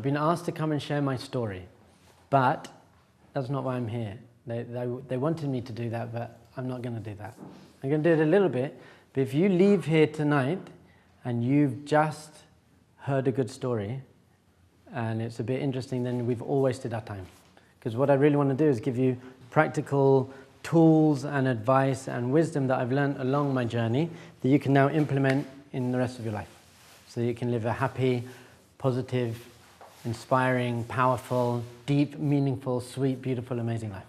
I've been asked to come and share my story, but that's not why I'm here. They wanted me to do that, but I'm not going to do that. I'm going to do it a little bit, but if you leave here tonight and you've just heard a good story and it's a bit interesting, then we've all wasted our time. Because what I really want to do is give you practical tools and advice and wisdom that I've learned along my journey that you can now implement in the rest of your life. So that you can live a happy, positive, inspiring, powerful, deep, meaningful, sweet, beautiful, amazing life.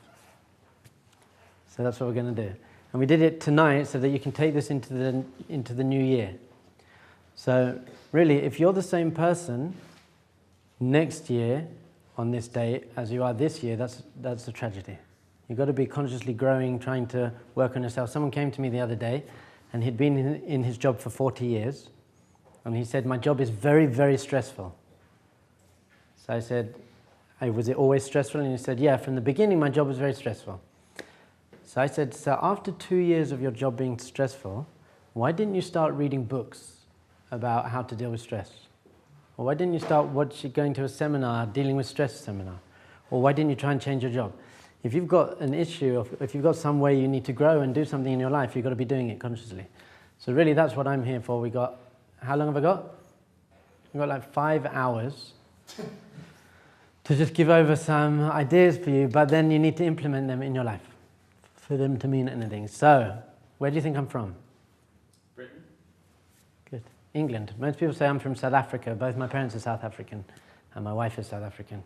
So that's what we're going to do. And we did it tonight so that you can take this into the new year. So really, if you're the same person next year on this day as you are this year, that's a tragedy. You've got to be consciously growing, trying to work on yourself. Someone came to me the other day, and he'd been in his job for 40 years, and he said, my job is very, very stressful. So I said, hey, was it always stressful? And he said, yeah, from the beginning my job was very stressful. So I said, so after 2 years of your job being stressful, why didn't you start reading books about how to deal with stress? Or why didn't you start going to a seminar, dealing with stress seminar? Or why didn't you try and change your job? If you've got an issue, if you've got some way you need to grow and do something in your life, you've got to be doing it consciously. So really that's what I'm here for. How long have I got? I've got like 5 hours to just give over some ideas for you, but then you need to implement them in your life for them to mean anything. So, where do you think I'm from? Britain. Good. England. Most people say I'm from South Africa. Both my parents are South African and my wife is South African.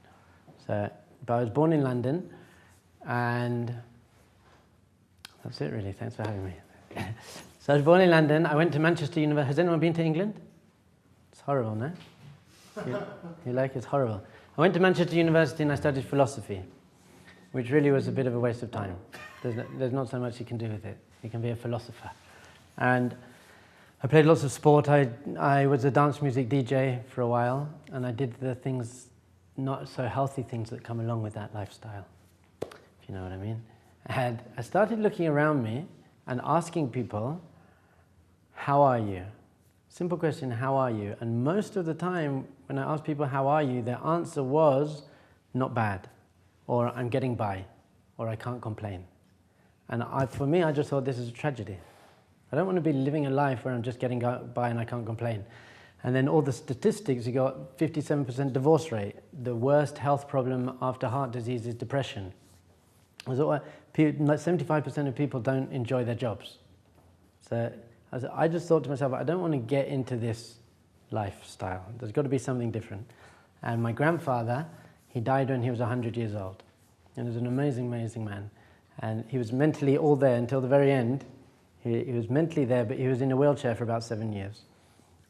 But I was born in London, and that's it really. Thanks for having me. So I was born in London. I went to Manchester University. Has anyone been to England? It's horrible, no? You like it? It's horrible. I went to Manchester University and I studied philosophy, which really was a bit of a waste of time. There's not so much you can do with it. You can be a philosopher. And I played lots of sport. I was a dance music DJ for a while, and I did the things, not so healthy things that come along with that lifestyle, if you know what I mean. And I started looking around me and asking people, how are you? Simple question, how are you? And most of the time, when I asked people, how are you? Their answer was, not bad, or I'm getting by, or I can't complain. And for me, I just thought this is a tragedy. I don't want to be living a life where I'm just getting by and I can't complain. And then all the statistics, you got 57% divorce rate. The worst health problem after heart disease is depression. Like 75% of people don't enjoy their jobs. So I just thought to myself, I don't want to get into this lifestyle. There's got to be something different. And my grandfather, he died when he was 100 years old. And he was an amazing, amazing man. And he was mentally all there until the very end. He was mentally there, but he was in a wheelchair for about 7 years.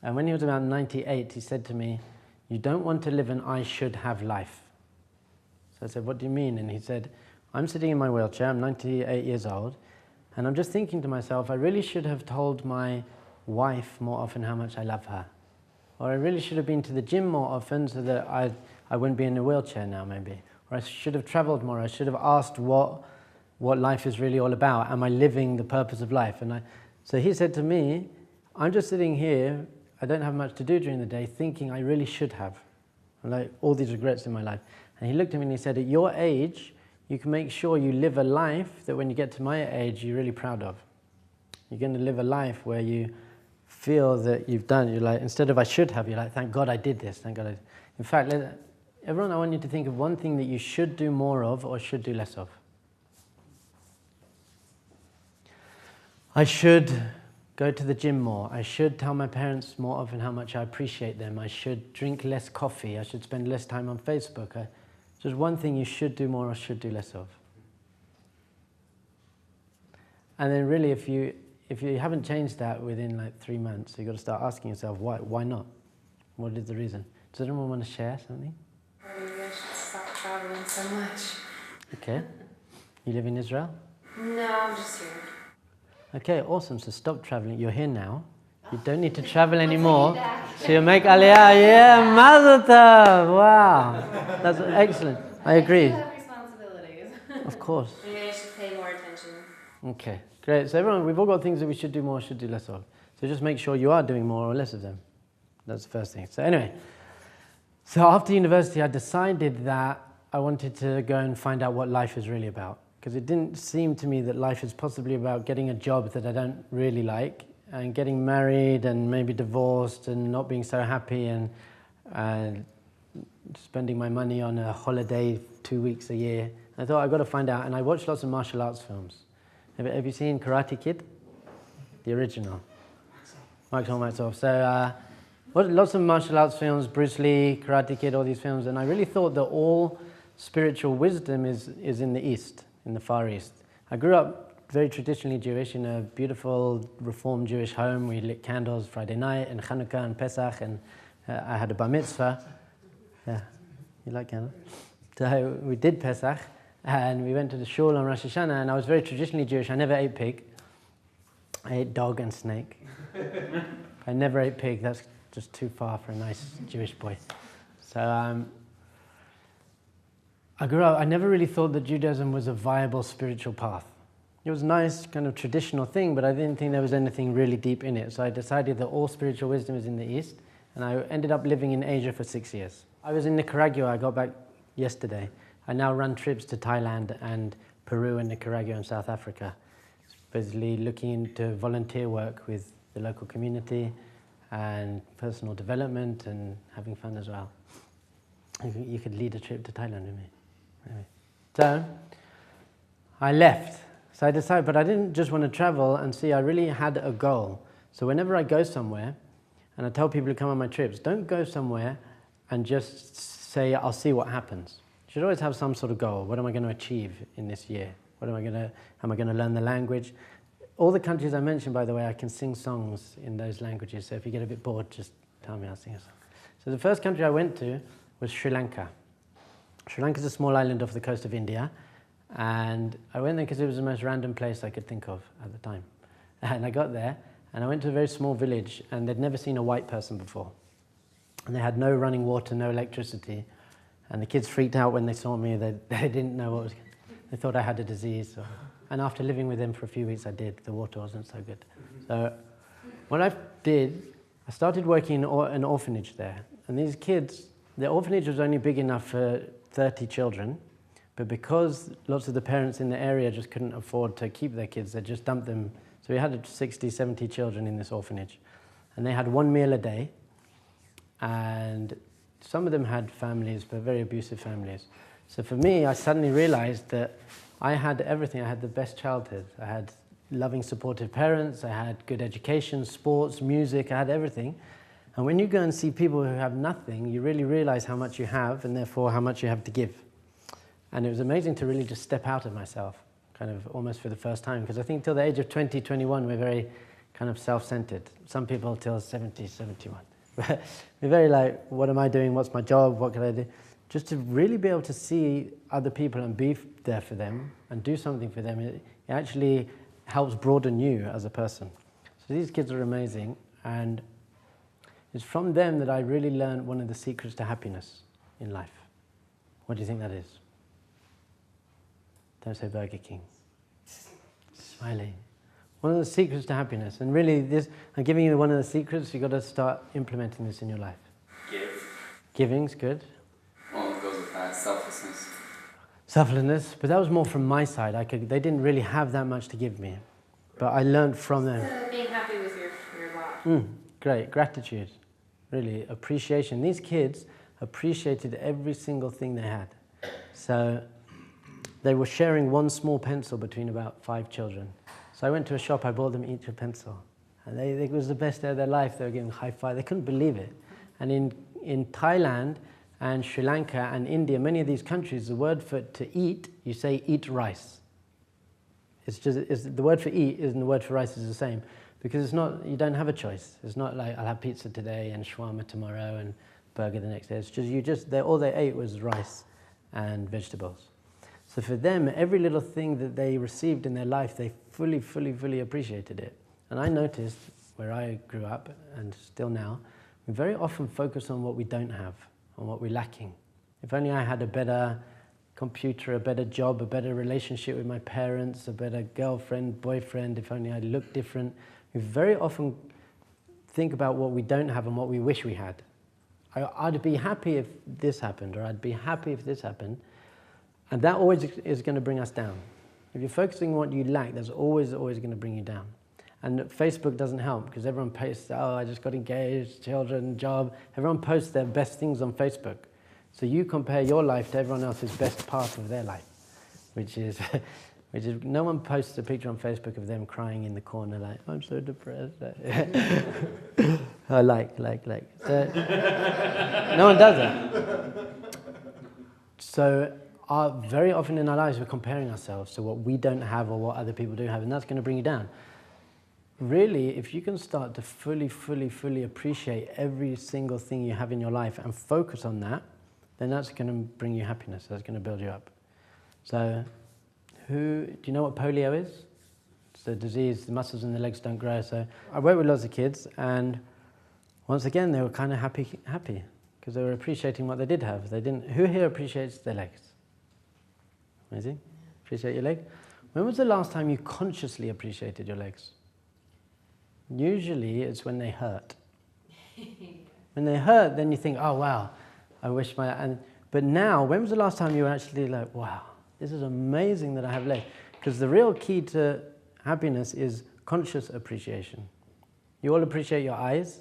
And when he was about 98, he said to me, you don't want to live an I should have life. So I said, what do you mean? And he said, I'm sitting in my wheelchair, I'm 98 years old, and I'm just thinking to myself, I really should have told my wife more often how much I love her. Or I really should have been to the gym more often so that I wouldn't be in a wheelchair now, maybe. Or I should have traveled more. I should have asked what life is really all about. Am I living the purpose of life? So he said to me, I'm just sitting here, I don't have much to do during the day, thinking I really should have. Like all these regrets in my life. And he looked at me and he said, at your age, you can make sure you live a life that when you get to my age, you're really proud of. You're going to live a life where you feel that you've done, you're like, instead of I should have, you're like, thank God I did this, thank God I did. In fact, everyone, I want you to think of one thing that you should do more of or should do less of. I should go to the gym more. I should tell my parents more often how much I appreciate them. I should drink less coffee. I should spend less time on Facebook. Just one thing you should do more or should do less of. And then really, if you haven't changed that within like 3 months, you've got to start asking yourself, why not? What is the reason? Does anyone want to share something? Maybe I should stop traveling so much. Okay. You live in Israel? No, I'm just here. Okay, awesome. So stop traveling. You're here now. You don't need to travel anymore. So you make Aliyah. Yeah, Mazel Tov. Wow. That's excellent. I agree. I still have responsibilities. Of course. Maybe I should pay more attention. Okay, great. So everyone, we've all got things that we should do more, should do less of. So just make sure you are doing more or less of them. That's the first thing. So anyway, So after university, I decided that I wanted to go and find out what life is really about. Because it didn't seem to me that life is possibly about getting a job that I don't really like, and getting married and maybe divorced and not being so happy, and spending my money on a holiday 2 weeks a year. I thought I've got to find out, and I watched lots of martial arts films. Have you seen Karate Kid? The original. Maxwell. So lots of martial arts films, Bruce Lee, Karate Kid, all these films, and I really thought that all spiritual wisdom is in the East, in the Far East. I grew up very traditionally Jewish in a beautiful Reformed Jewish home. We lit candles Friday night and Hanukkah and Pesach, and I had a bar mitzvah. Yeah, you like candles? So we did Pesach, and we went to the shul on Rosh Hashanah, and I was very traditionally Jewish. I never ate pig. I ate dog and snake. I never ate pig. That's just too far for a nice Jewish boy. So I grew up, I never really thought that Judaism was a viable spiritual path. It was a nice kind of traditional thing, but I didn't think there was anything really deep in it. So I decided that all spiritual wisdom is in the East, and I ended up living in Asia for 6 years. I was in Nicaragua. I got back yesterday. I now run trips to Thailand and Peru and Nicaragua and South Africa, basically looking into volunteer work with the local community and personal development and having fun as well. You could lead a trip to Thailand with me. Maybe. So I left. So I decided, but I didn't just want to travel and see, I really had a goal. So whenever I go somewhere, and I tell people to come on my trips, don't go somewhere and just say, I'll see what happens. You should always have some sort of goal. What am I going to achieve in this year? Am I going to learn the language? All the countries I mentioned, by the way, I can sing songs in those languages. So if you get a bit bored, just tell me, I'll sing a song. So the first country I went to was Sri Lanka. Sri Lanka is a small island off the coast of India. And I went there because it was the most random place I could think of at the time. And I got there, and I went to a very small village, and they'd never seen a white person before. And they had no running water, no electricity. And the kids freaked out when they saw me. They didn't know what was... They thought I had a disease. And after living with them for a few weeks, I did. The water wasn't so good. So what I did, I started working in an orphanage there. And these kids, the orphanage was only big enough for 30 children. But because lots of the parents in the area just couldn't afford to keep their kids, they just dumped them. So we had 60, 70 children in this orphanage. And they had one meal a day. And some of them had families, but very abusive families. So for me, I suddenly realized that I had everything. I had the best childhood. I had loving, supportive parents. I had good education, sports, music. I had everything. And when you go and see people who have nothing, you really realize how much you have, and therefore how much you have to give. And it was amazing to really just step out of myself, kind of almost for the first time, because I think till the age of 20, 21, we're very kind of self-centered. Some people till 70, 71. We're very like, what am I doing? What's my job? What can I do? Just to really be able to see other people and be there for them and do something for them, it actually helps broaden you as a person. So these kids are amazing, and it's from them that I really learned one of the secrets to happiness in life. What do you think that is? Don't say Burger King. Smiling. One of the secrets to happiness. And really, I'm giving you one of the secrets. You've got to start implementing this in your life. Give. Giving's good. Well, it goes with that. Selflessness. Selflessness. But that was more from my side. They didn't really have that much to give me. But I learned from them. Being happy with your lot. Great. Gratitude. Really. Appreciation. These kids appreciated every single thing they had. So they were sharing one small pencil between about 5 children. So I went to a shop, I bought them each a pencil. And it was the best day of their life. They were giving high five. They couldn't believe it. And in Thailand and Sri Lanka and India, many of these countries, the word for to eat, you say eat rice. The word for eat and the word for rice is the same. Because you don't have a choice. It's not like I'll have pizza today and shawarma tomorrow and burger the next day. It's just, all they ate was rice and vegetables. So for them, every little thing that they received in their life, they fully, fully, fully appreciated it. And I noticed, where I grew up, and still now, we very often focus on what we don't have, on what we're lacking. If only I had a better computer, a better job, a better relationship with my parents, a better girlfriend, boyfriend, if only I looked different. We very often think about what we don't have and what we wish we had. I'd be happy if this happened, or I'd be happy if this happened. And that always is going to bring us down. If you're focusing on what you lack, that's always going to bring you down. And Facebook doesn't help, because everyone posts, oh, I just got engaged, children, job. Everyone posts their best things on Facebook. So you compare your life to everyone else's best part of their life, which is no one posts a picture on Facebook of them crying in the corner like, I'm so depressed. Oh, like. So, no one does that. So very often in our lives we're comparing ourselves to what we don't have or what other people do have, and that's going to bring you down. Really, if you can start to fully appreciate every single thing you have in your life and focus on that, then that's going to bring you happiness. That's going to build you up. So, do you know what polio is? It's a disease, the muscles in the legs don't grow. So I work with lots of kids, and once again, they were kind of happy because they were appreciating what they did have. They didn't. Who here appreciates their legs? Amazing. Appreciate your leg. When was the last time you consciously appreciated your legs? Usually it's when they hurt. When they hurt, then you think, oh wow, I wish but now, when was the last time you were actually like, wow, this is amazing that I have legs? Because the real key to happiness is conscious appreciation. You all appreciate your eyes.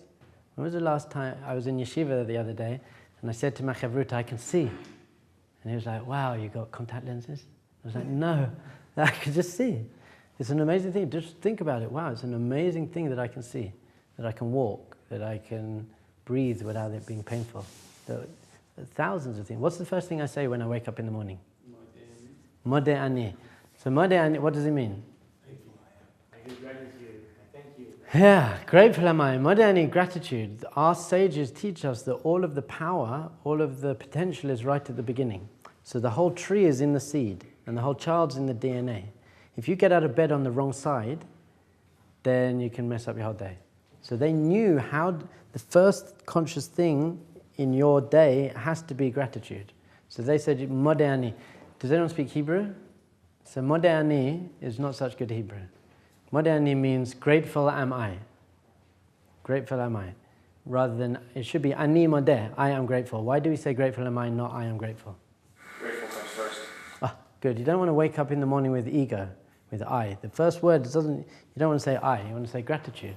When was the last time I was in yeshiva the other day, and I said to my Hidabroot, I can see. And he was like, wow, you got contact lenses? I was like, no, I can just see. It's an amazing thing. Just think about it. Wow, it's an amazing thing that I can see, that I can walk, that I can breathe without it being painful. There are thousands of things. What's the first thing I say when I wake up in the morning? Mode ani. So mode ani, what does it mean? I give gratitude. I thank you. Yeah, grateful am I. Mode ani, gratitude. Our sages teach us that all of the power, all of the potential is right at the beginning. So the whole tree is in the seed, and the whole child's in the DNA. If you get out of bed on the wrong side, then you can mess up your whole day. So they knew how the first conscious thing in your day has to be gratitude. So they said, Mode ani. Does anyone speak Hebrew? So Mode ani is not such good Hebrew. Mode ani means grateful am I. Grateful am I. Rather than, it should be ani modeh, I am grateful. Why do we say grateful am I, not I am grateful? Grateful comes first. Ah, good. You don't want to wake up in the morning with ego, with I. The first word you don't want to say I, you want to say gratitude.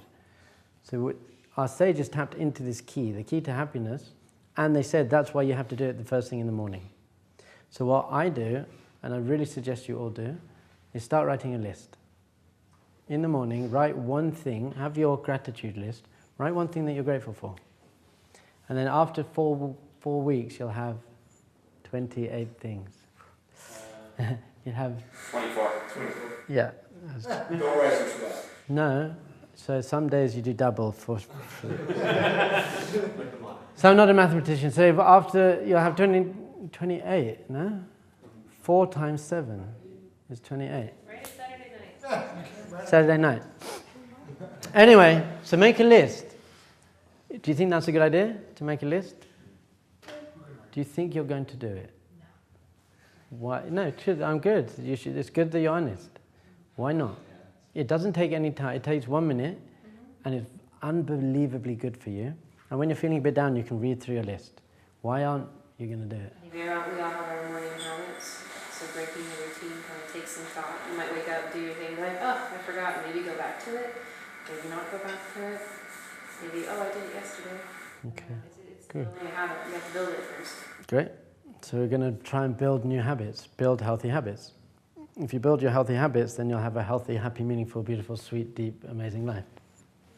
So our sages tapped into this key, the key to happiness, and they said that's why you have to do it the first thing in the morning. So what I do, and I really suggest you all do, is start writing a list. In the morning, write one thing, have your gratitude list, write one thing that you're grateful for. And then after four weeks, you'll have 28 things. You have 24. yeah. Don't write it for that. No. So some days you do double for So I'm not a mathematician. So if after you'll have 28, no? 4 times 7 is 28. Right? Saturday night. Saturday night. Anyway, so make a list. Do you think that's a good idea, to make a list? Do you think you're going to do it? Why? No, I'm good. It's good that you're honest. Why not? It doesn't take any time. It takes 1 minute, and it's unbelievably good for you. And when you're feeling a bit down, you can read through your list. Why aren't you going to do it? We all have our morning habits, so breaking the routine kind of takes some thought. You might wake up, do your thing, like, oh, I forgot. Maybe go back to it. Maybe not go back to it. Maybe, oh, I did it yesterday. Okay. It's Good. building a habit. You have to build it first. Great. So we're going to try and build new habits, build healthy habits. If you build your healthy habits, then you'll have a healthy, happy, meaningful, beautiful, sweet, deep, amazing life.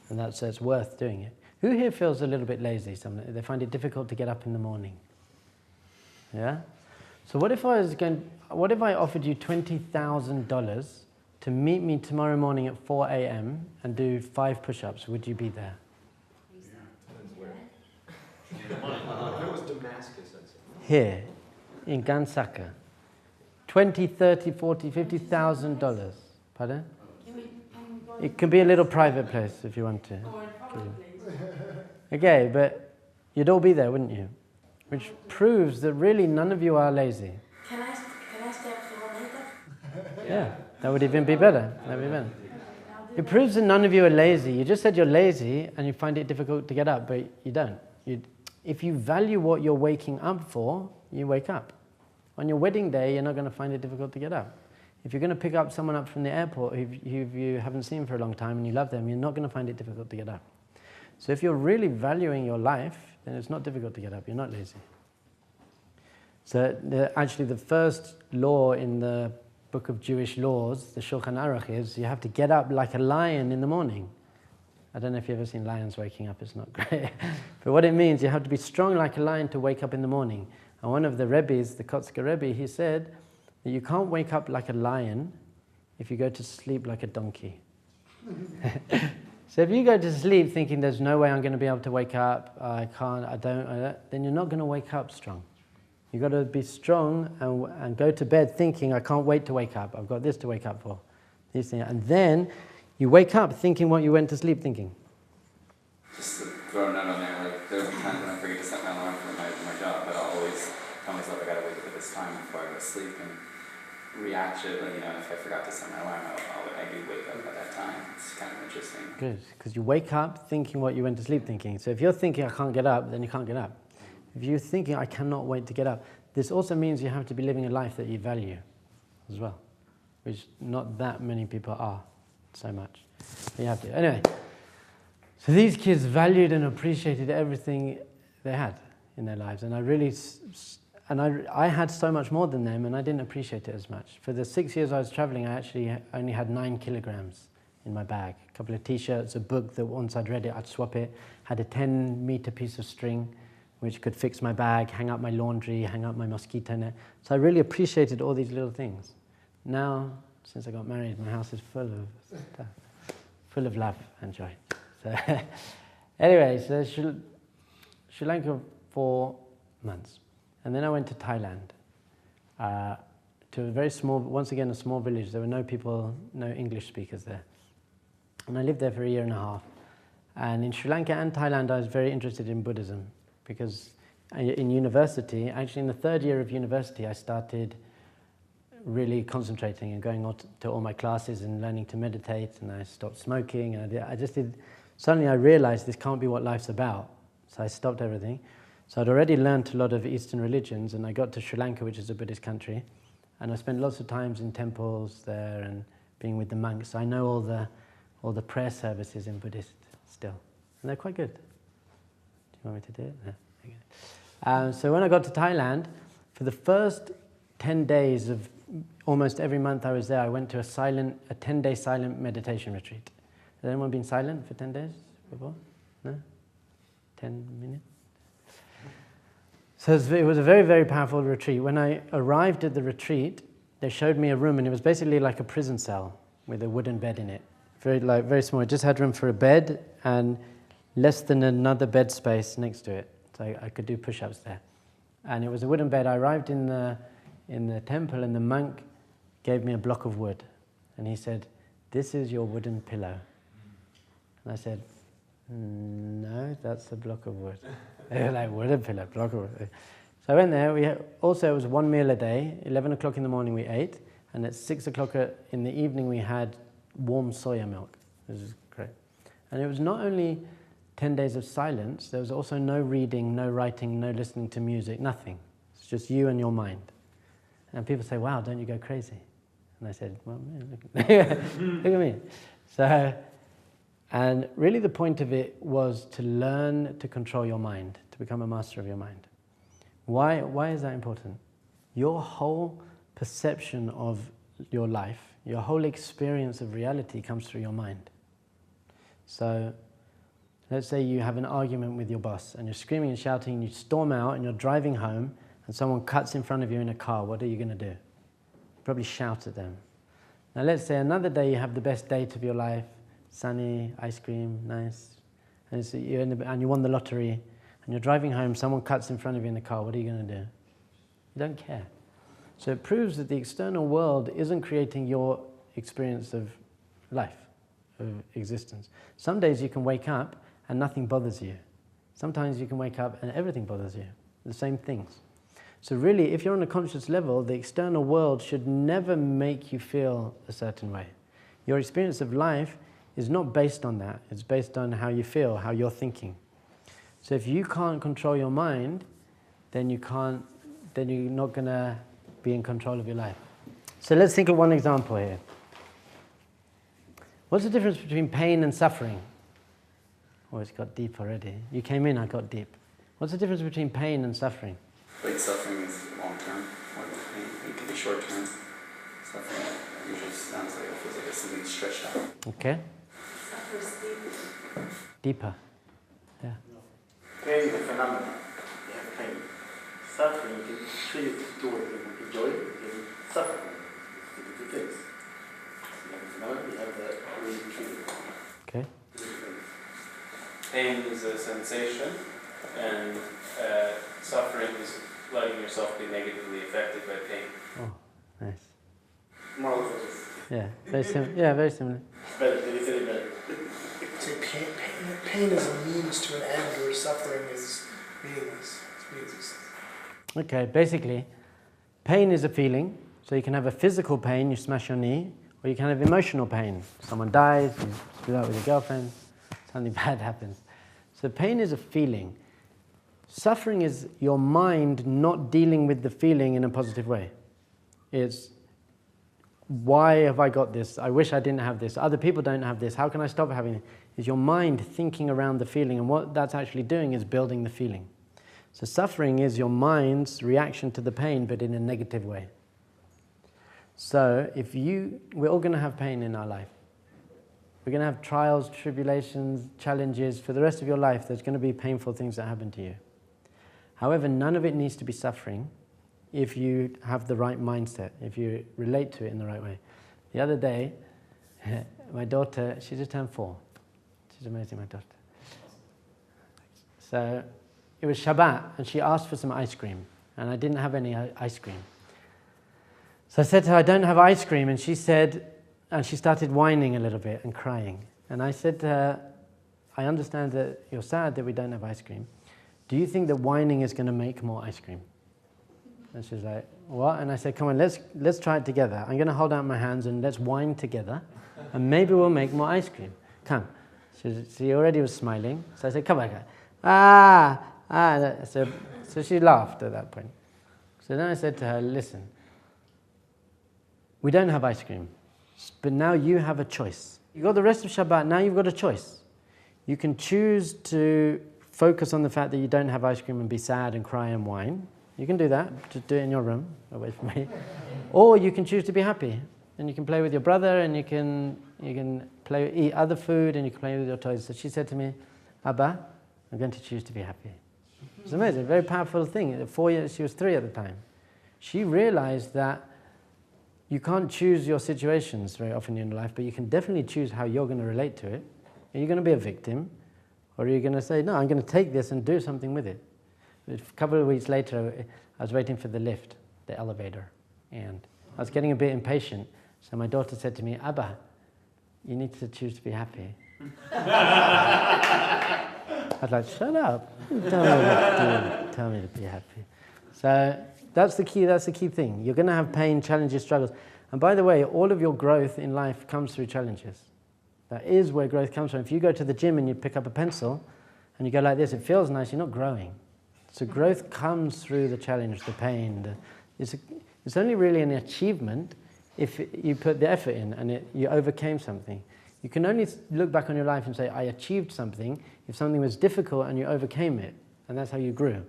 And that's it's worth doing it. Who here feels a little bit lazy? They find it difficult to get up in the morning. Yeah? So what if I offered you $20,000 to meet me tomorrow morning at 4 a.m. and do 5 push-ups? Would you be there? If it was Damascus, I'd say. Here, in Gansaka. $20,000, $30,000, $40,000, $50,000. Pardon? It can be a little private place if you want to. Okay, but you'd all be there, wouldn't you? Which proves that really none of you are lazy. Can I stay up for one later? Yeah, that would even be better. That would be better. It proves that none of you are lazy. You just said you're lazy and you find it difficult to get up, but you don't. if you value what you're waking up for, you wake up. On your wedding day, you're not going to find it difficult to get up. If you're going to pick up someone up from the airport who you haven't seen for a long time and you love them, you're not going to find it difficult to get up. So if you're really valuing your life, then it's not difficult to get up. You're not lazy. So actually the first law in the book of Jewish laws, the Shulchan Aruch, is you have to get up like a lion in the morning. I don't know if you've ever seen lions waking up, it's not great. But what it means, you have to be strong like a lion to wake up in the morning. And one of the Rebbes, the Kotzker Rebbe, he said that you can't wake up like a lion if you go to sleep like a donkey. So if you go to sleep thinking there's no way I'm going to be able to wake up, I don't, then you're not going to wake up strong. You've got to be strong and go to bed thinking, I can't wait to wake up. I've got this to wake up for. These things. And then you wake up thinking what you went to sleep thinking. Just to throw a note on there, like there are times when I forget to set my alarm for my job, but I'll always tell myself I gotta wake up at this time before I go to sleep and react to it. Like, if I forgot to set my alarm, I do wake up at that time. It's kind of interesting. Good, because you wake up thinking what you went to sleep thinking. So if you're thinking I can't get up, then you can't get up. If you're thinking I cannot wait to get up, this also means you have to be living a life that you value as well, which not that many people are so much. But you have to. Anyway, so these kids valued and appreciated everything they had in their lives, and I had so much more than them, and I didn't appreciate it as much. For the 6 years I was traveling, I actually only had 9 kilograms in my bag. A couple of t-shirts, a book that once I'd read it, I'd swap it, had a 10-meter piece of string, which could fix my bag, hang up my laundry, hang up my mosquito net. So I really appreciated all these little things. Now, since I got married, my house is full of stuff, full of love and joy. So anyway, so Sri Lanka 4 months. And then I went to Thailand, to a very small, once again, a small village. There were no people, no English speakers there. And I lived there for 1.5 years. And in Sri Lanka and Thailand, I was very interested in Buddhism, because in university, actually in the 3rd year of university, I started really concentrating and going to all my classes and learning to meditate, and I stopped smoking, and suddenly I realized this can't be what life's about. So I stopped everything. So I'd already learned a lot of Eastern religions, and I got to Sri Lanka, which is a Buddhist country, and I spent lots of times in temples there and being with the monks. I know all the prayer services in Buddhist still, and they're quite good. Do you want me to do it? No. Okay. So when I got to Thailand, for the first 10 days of almost every month I was there, I went to a 10-day silent meditation retreat. Has anyone been silent for 10 days before? No? 10 minutes? So it was a very, very powerful retreat. When I arrived at the retreat, they showed me a room, and it was basically like a prison cell with a wooden bed in it. Very small. It just had room for a bed and less than another bed space next to it. So I could do push-ups there. And it was a wooden bed. I arrived in the temple, and the monk gave me a block of wood. And he said, "This is your wooden pillow." And I said, "No, that's a block of wood." They were like, "Wooden pillow, block of wood." So I went there. It was 1 meal a day. 11 o'clock in the morning we ate, and at 6 o'clock in the evening we had warm soya milk. This is great. And it was not only 10 days of silence, there was also no reading, no writing, no listening to music, nothing. It's just you and your mind. And people say, "Wow, don't you go crazy?" And I said, "Well, yeah, look at me." So, and really the point of it was to learn to control your mind, to become a master of your mind. Why is that important? Your whole perception of your life, your whole experience of reality comes through your mind. So, let's say you have an argument with your boss, and you're screaming and shouting, and you storm out, and you're driving home, and someone cuts in front of you in a car. What are you going to do? Probably shout at them. Now let's say another day you have the best date of your life, sunny, ice cream, nice, and you won the lottery, and you're driving home, someone cuts in front of you in the car. What are you going to do? You don't care. So it proves that the external world isn't creating your experience of life, of existence. Some days you can wake up and nothing bothers you. Sometimes you can wake up and everything bothers you, the same things. So really, if you're on a conscious level, the external world should never make you feel a certain way. Your experience of life is not based on that. It's based on how you feel, how you're thinking. So if you can't control your mind, then you're not going to be in control of your life. So let's think of one example here. What's the difference between pain and suffering? Oh, it's got deep already. You came in, I got deep. What's the difference between pain and suffering? Like suffering is long term, or pain it can be short term. Suffering usually sounds like it feels like it's something stretched out. Okay. Suffers deep. Deeper. Yeah. Pain is a phenomenon. You have pain. Suffering, you can treat it as joy. You can enjoy it, you can suffer. It's two different things. You have a phenomenon, you have the way you treat it. Okay. Pain is a sensation, and suffering is letting yourself be negatively affected by pain. Oh, nice. Moral focus. Yeah, very similar. Yeah, very similar. Better, did he say it better? Say pain is a means to an end, or suffering is meaningless. It's meaningless. Okay, basically, pain is a feeling. So you can have a physical pain, you smash your knee, or you can have emotional pain. Someone dies, you split up with your girlfriend, something bad happens. So pain is a feeling. Suffering is your mind not dealing with the feeling in a positive way. It's, why have I got this? I wish I didn't have this. Other people don't have this. How can I stop having it? It's your mind thinking around the feeling, and what that's actually doing is building the feeling. So suffering is your mind's reaction to the pain, but in a negative way. So we're all going to have pain in our life. We're going to have trials, tribulations, challenges. For the rest of your life, there's going to be painful things that happen to you. However, none of it needs to be suffering if you have the right mindset, if you relate to it in the right way. The other day, my daughter, she just turned 4. She's amazing, my daughter. So it was Shabbat, and she asked for some ice cream, and I didn't have any ice cream. So I said to her, I don't have ice cream, and she said, and she started whining a little bit and crying. And I said to her, I understand that you're sad that we don't have ice cream. Do you think that whining is going to make more ice cream? And she's like, what? And I said, come on, let's try it together. I'm going to hold out my hands and let's whine together, and maybe we'll make more ice cream. Come. She already was smiling. So I said, come on. So she laughed at that point. So then I said to her, listen, we don't have ice cream, but now you have a choice. You got the rest of Shabbat, now you've got a choice. You can choose to focus on the fact that you don't have ice cream and be sad and cry and whine. You can do that, just do it in your room, away from me. Or you can choose to be happy, and you can play with your brother, and you can eat other food, and you can play with your toys. So she said to me, Abba, I'm going to choose to be happy. It's amazing, a very powerful thing. At 4 years, she was 3 at the time. She realized that you can't choose your situations very often in your life, but you can definitely choose how you're going to relate to it. Are you going to be a victim? Or are you going to say, no, I'm going to take this and do something with it? A couple of weeks later, I was waiting for the lift, the elevator, and I was getting a bit impatient. So my daughter said to me, Abba, you need to choose to be happy. I was like, shut up. Tell me to be happy. So that's the key thing. You're going to have pain, challenges, struggles. And by the way, all of your growth in life comes through challenges. That is where growth comes from. If you go to the gym and you pick up a pencil and you go like this, it feels nice, you're not growing. So growth comes through the challenge, the pain. It's only really an achievement if you put the effort in and you overcame something. You can only look back on your life and say, I achieved something if something was difficult and you overcame it. And that's how you grew.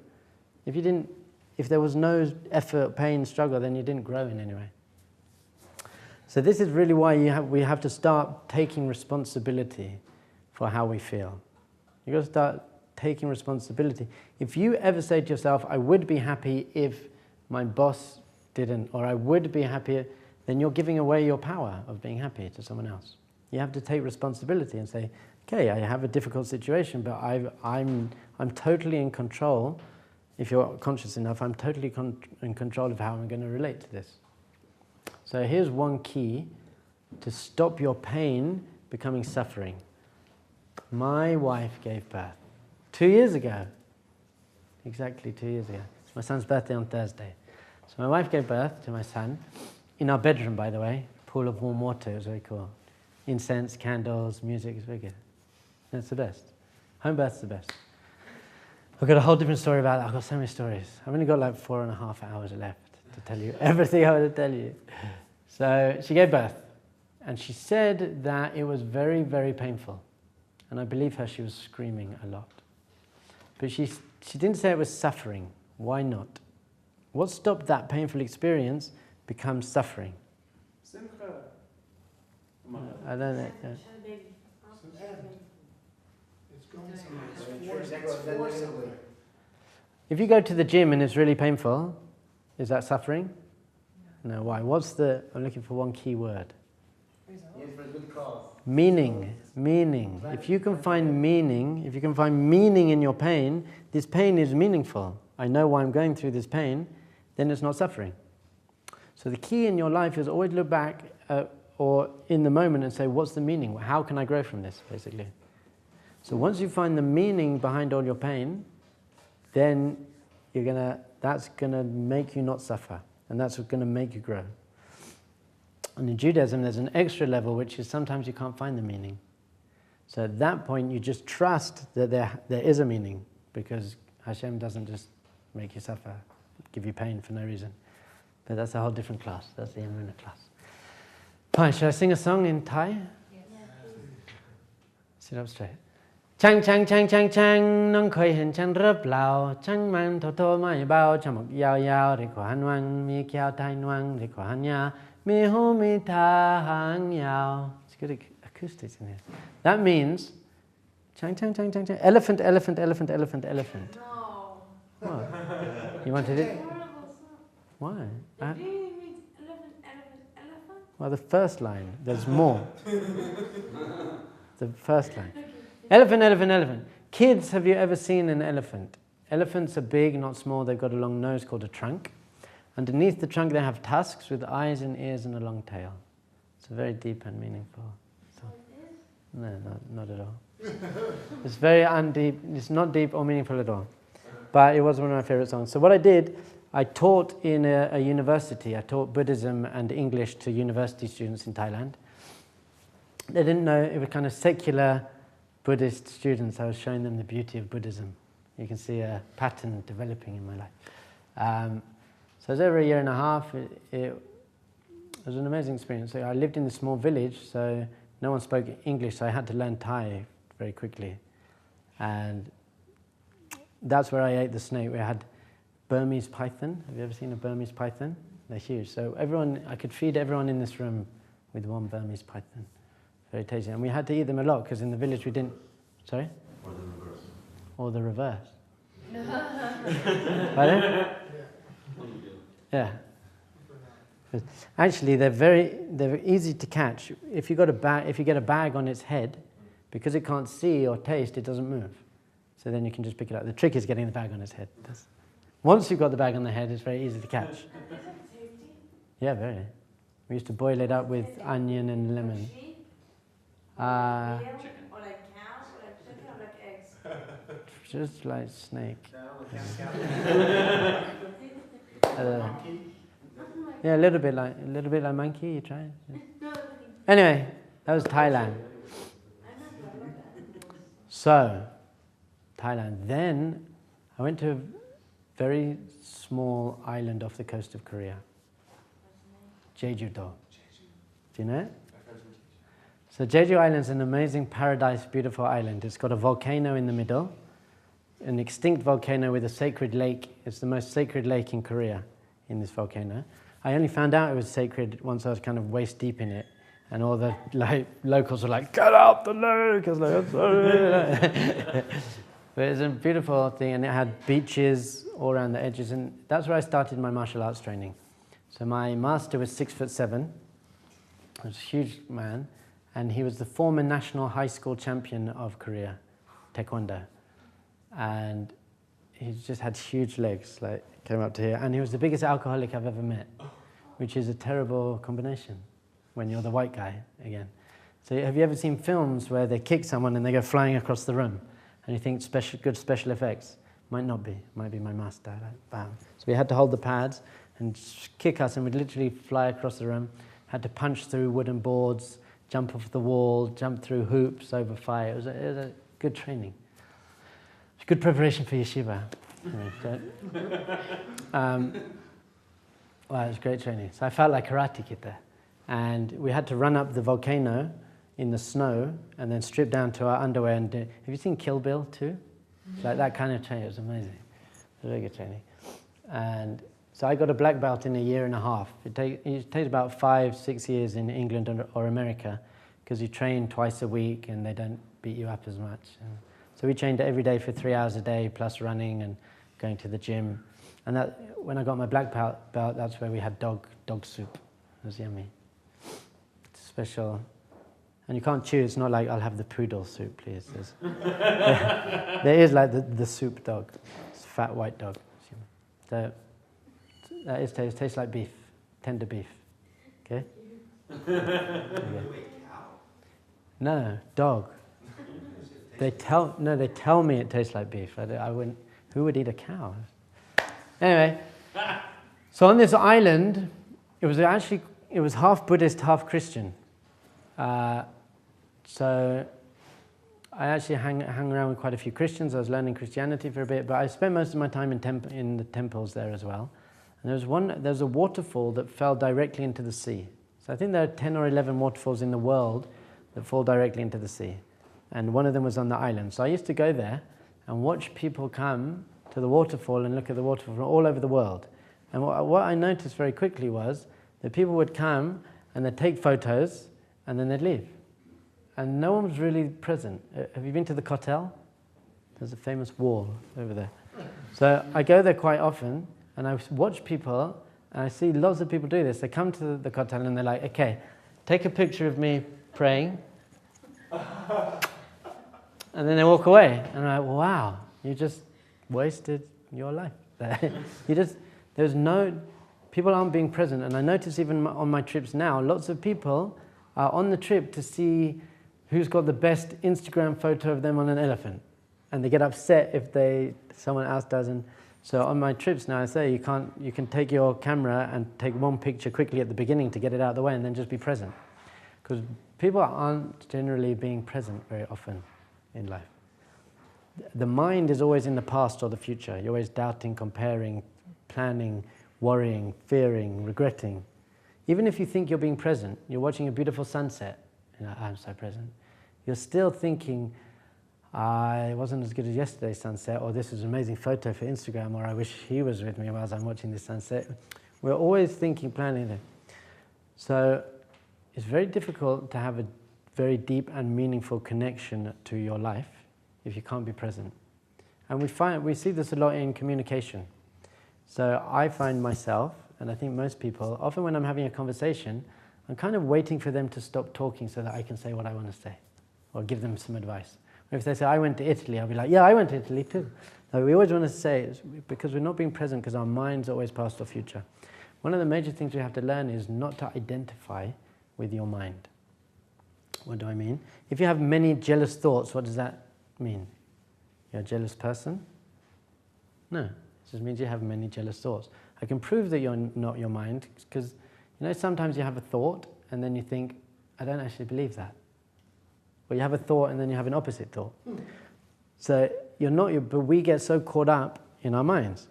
If there was no effort, pain, struggle, then you didn't grow in any way. So this is really why we have to start taking responsibility for how we feel. You've got to start taking responsibility. If you ever say to yourself, I would be happy if my boss didn't, or I would be happier, then you're giving away your power of being happy to someone else. You have to take responsibility and say, okay, I have a difficult situation, but I'm totally in control. If you're conscious enough, I'm totally in control of how I'm going to relate to this. So here's one key to stop your pain becoming suffering. My wife gave birth 2 years ago. Exactly 2 years ago. It's my son's birthday on Thursday. So my wife gave birth to my son in our bedroom, by the way. Pool of warm water, it was very cool. Incense, candles, music, it's very good. That's the best. Home birth's the best. I've got a whole different story about that. I've got so many stories. I've only got like 4.5 hours left to tell you everything I want to tell you. So she gave birth, and she said that it was very, very painful. And I believe her, she was screaming a lot. But she didn't say it was suffering. Why not? What stopped that painful experience becomes suffering. I don't know. Yeah. If you go to the gym and it's really painful, is that suffering? No. Why? I'm looking for one key word. Meaning. If you can find meaning in your pain, this pain is meaningful. I know why I'm going through this pain, then it's not suffering. So the key in your life is always look back or in the moment and say, what's the meaning? How can I grow from this, basically? So once you find the meaning behind all your pain, then that's gonna make you not suffer, and that's gonna make you grow. And in Judaism, there's an extra level, which is sometimes you can't find the meaning. So at that point, you just trust that there is a meaning, because Hashem doesn't just make you suffer, give you pain for no reason. But that's a whole different class. That's the Emunah class. Fine, should I sing a song in Thai? Yes. Sit up straight. Chang chang chang chang chang น้องเคยเห็นฉันหรือเปล่าช่างมันโทโทไม่เบาจมูกยาวๆเรียกว่าหันวังมีแก้วไทยนวงเรียกว่าหันยามีหูมีตาหางยาว It's good acoustics in here. That means chang chang chang chang chang elephant elephant elephant elephant elephant. No. What? You wanted it? Horrible song. Why? The meaning means elephant, elephant, elephant. Well, the first line. There's more. The first line. Elephant, elephant, elephant. Kids, have you ever seen an elephant? Elephants are big, not small. They've got a long nose called a trunk. Underneath the trunk, they have tusks with eyes and ears and a long tail. It's a very deep and meaningful song. No, not at all. It's very undeep. It's not deep or meaningful at all. But it was one of my favorite songs. So what I did, I taught in a university. I taught Buddhism and English to university students in Thailand. They didn't know, it was kind of secular Buddhist students. I was showing them the beauty of Buddhism. You can see a pattern developing in my life. So it was over 1.5 years. It was an amazing experience. So I lived in a small village, so no one spoke English, so I had to learn Thai very quickly. And that's where I ate the snake. We had Burmese python. Have you ever seen a Burmese python? They're huge. So I could feed everyone in this room with one Burmese python. Very tasty. And we had to eat them a lot because in the village we didn't... Sorry? Or the reverse. Pardon? Yeah. Actually, they're easy to catch. If you get a bag on its head, because it can't see or taste, it doesn't move. So then you can just pick it up. The trick is getting the bag on its head. Once you've got the bag on the head, it's very easy to catch. Is it tasty? Yeah, very. We used to boil it up with onion and lemon. Sheep? Uh, Or like cows? Or like chicken? Or like eggs? Just like snake. Yeah, a little bit like monkey. You try it? Yeah. Anyway, that was Thailand. So, Thailand. Then I went to a very small island off the coast of Korea. Jeju-do. Do you know it? So Jeju Island is an amazing paradise, beautiful island. It's got a volcano in the middle, an extinct volcano with a sacred lake. It's the most sacred lake in Korea, in this volcano. I only found out it was sacred once I was kind of waist deep in it, and all the locals were like, "Get out the lake!" I was like, "I'm sorry." But it's a beautiful thing, and it had beaches all around the edges, and that's where I started my martial arts training. So my master was 6'7". He was a huge man, and he was the former national high school champion of Korea, taekwondo. And he just had huge legs, like came up to here, and he was the biggest alcoholic I've ever met, which is a terrible combination when you're the white guy again. So have you ever seen films where they kick someone and they go flying across the room, and you think good special effects? Might not be. Might be my master. Like, bam. So we had to hold the pads and kick us, and we'd literally fly across the room. Had to punch through wooden boards, jump off the wall, jump through hoops over fire. It was a good training. good preparation for yeshiva. Wow, it was great training. So I felt like karate kid there. And we had to run up the volcano in the snow and then strip down to our underwear. And have you seen Kill Bill too? It's like that kind of training. It was amazing. It was very good training. And so I got a black belt in a year and a half. It takes about 5-6 years in England or America because you train twice a week and they don't beat you up as much. So we trained every day for 3 hours a day, plus running and going to the gym. And that, when I got my black belt, that's where we had dog soup. It was yummy. It's special. And you can't choose. It's not like, I'll have the poodle soup, please. There is like the soup dog. It's a fat white dog. So that is taste. It tastes like beef, tender beef. Okay? No, dog. They tell me it tastes like beef. I wouldn't. Who would eat a cow? Anyway, so on this island, it was half Buddhist, half Christian. So I actually hung around with quite a few Christians. I was learning Christianity for a bit, but I spent most of my time in the temples there as well. And there's a waterfall that fell directly into the sea. So I think there are 10 or 11 waterfalls in the world that fall directly into the sea. And one of them was on the island. So I used to go there and watch people come to the waterfall and look at the waterfall from all over the world. And what I noticed very quickly was that people would come and they'd take photos and then they'd leave. And no one was really present. Have you been to the Kotel? There's a famous wall over there. So I go there quite often and I watch people and I see lots of people do this. They come to the Kotel and they're like, okay, take a picture of me praying. And then they walk away. And I'm like, wow, you just wasted your life. People aren't being present. And I notice even on my trips now, lots of people are on the trip to see who's got the best Instagram photo of them on an elephant. And they get upset if someone else doesn't. So on my trips now, I say you can take your camera and take one picture quickly at the beginning to get it out of the way and then just be present. Because people aren't generally being present very often in life. The mind is always in the past or the future. You're always doubting, comparing, planning, worrying, fearing, regretting. Even if you think you're being present, you're watching a beautiful sunset, I'm so present. You're still thinking, it wasn't as good as yesterday's sunset, or this is an amazing photo for Instagram, or I wish he was with me while I'm watching this sunset. We're always thinking, planning. So it's very difficult to have a very deep and meaningful connection to your life if you can't be present. And we see this a lot in communication. So I find myself, and I think most people, often when I'm having a conversation, I'm kind of waiting for them to stop talking so that I can say what I want to say, or give them some advice. Or if they say, I went to Italy, I'll be like, yeah, I went to Italy too. So we always want to say, it's because we're not being present because our mind's always past or future. One of the major things we have to learn is not to identify with your mind. What do I mean? If you have many jealous thoughts, what does that mean? You're a jealous person? No, it just means you have many jealous thoughts. I can prove that you're not your mind because, sometimes you have a thought and then you think, I don't actually believe that. Or you have a thought and then you have an opposite thought. So but we get so caught up in our minds.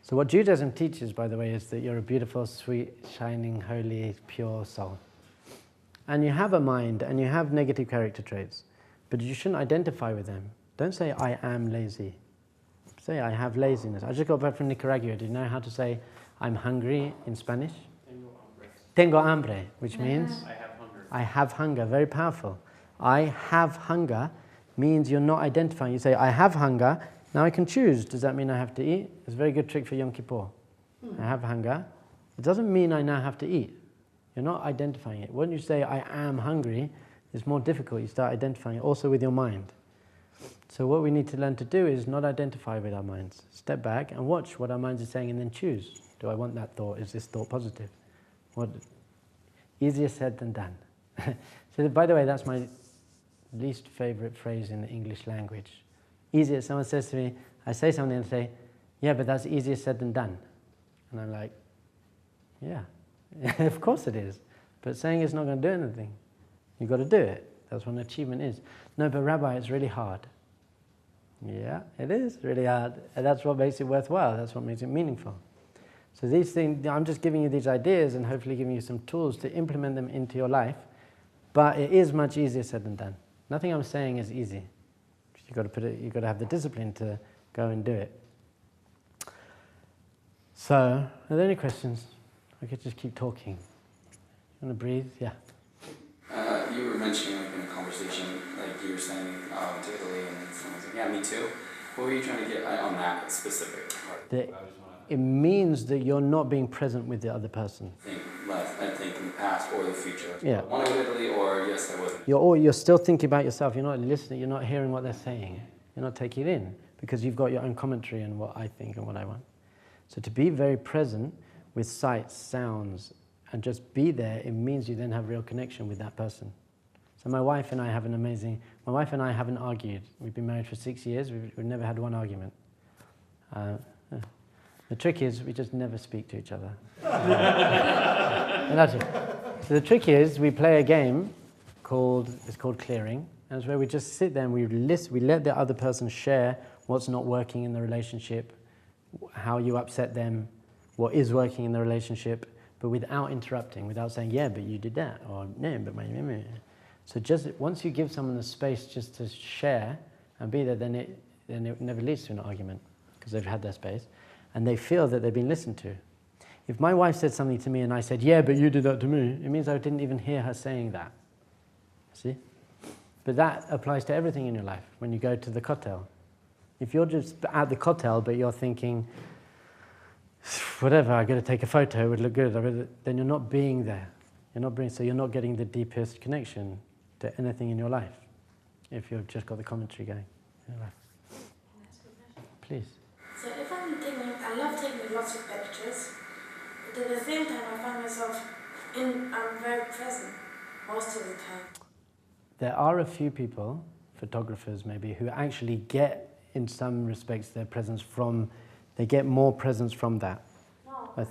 So what Judaism teaches, by the way, is that you're a beautiful, sweet, shining, holy, pure soul. And you have a mind and you have negative character traits, but you shouldn't identify with them. Don't say, I am lazy. Say, I have laziness. I just got back from Nicaragua. Do you know how to say, I'm hungry in Spanish? Tengo hambre, which means? I have hunger. I have hunger. Very powerful. I have hunger means you're not identifying. You say, I have hunger, now I can choose. Does that mean I have to eat? It's a very good trick for Yom Kippur. I have hunger. It doesn't mean I now have to eat. You're not identifying it. When you say, I am hungry, it's more difficult. You start identifying it also with your mind. So what we need to learn to do is not identify with our minds. Step back and watch what our minds are saying and then choose. Do I want that thought? Is this thought positive? Easier said than done. So by the way, that's my least favorite phrase in the English language. Easier, someone says to me, I say something and say, yeah, but that's easier said than done. And I'm like, yeah, of course it is. But saying it's not going to do anything. You've got to do it. That's what an achievement is. No, but Rabbi, it's really hard. Yeah, it is really hard. And that's what makes it worthwhile. That's what makes it meaningful. So these things, I'm just giving you these ideas and hopefully giving you some tools to implement them into your life. But it is much easier said than done. Nothing I'm saying is easy. You've got to have the discipline to go and do it. So, are there any questions? I could just keep talking. You want to breathe? Yeah. You were mentioning like in a conversation, like you were saying, to Italy, and someone was like, yeah, me too. What were you trying to get on that specific part? It means that you're not being present with the other person. Think less, I think in the past or the future. Yeah. Want to go to Italy, or yes, I wasn't. You're still thinking about yourself. You're not listening. You're not hearing what they're saying. You're not taking it in because you've got your own commentary and what I think and what I want. So to be very present with sights, sounds, and just be there, it means you then have real connection with that person. So my wife and I haven't argued. We've been married for 6 years. We've never had one argument. The trick is we just never speak to each other. And that's it. So the trick is we play a game called clearing, and it's where we just sit there and we let the other person share what's not working in the relationship, how you upset them, what is working in the relationship, but without interrupting, without saying, yeah, but you did that, or no, but my. So just once you give someone the space just to share and be there, then it never leads to an argument because they've had their space and they feel that they've been listened to. If my wife said something to me and I said, yeah, but you did that to me, it means I didn't even hear her saying that. See? But that applies to everything in your life. When you go to the kotel, if you're just at the kotel but you're thinking, whatever, I got to take a photo, it would look good, then you're not being there. So you're not getting the deepest connection to anything in your life if you've just got the commentary going in your life. Please. So if I love taking lots of pictures, but at the same time I find myself I'm very present most of the time. There are a few people, photographers maybe, who actually get, in some respects, they get more presence from that. No, I'm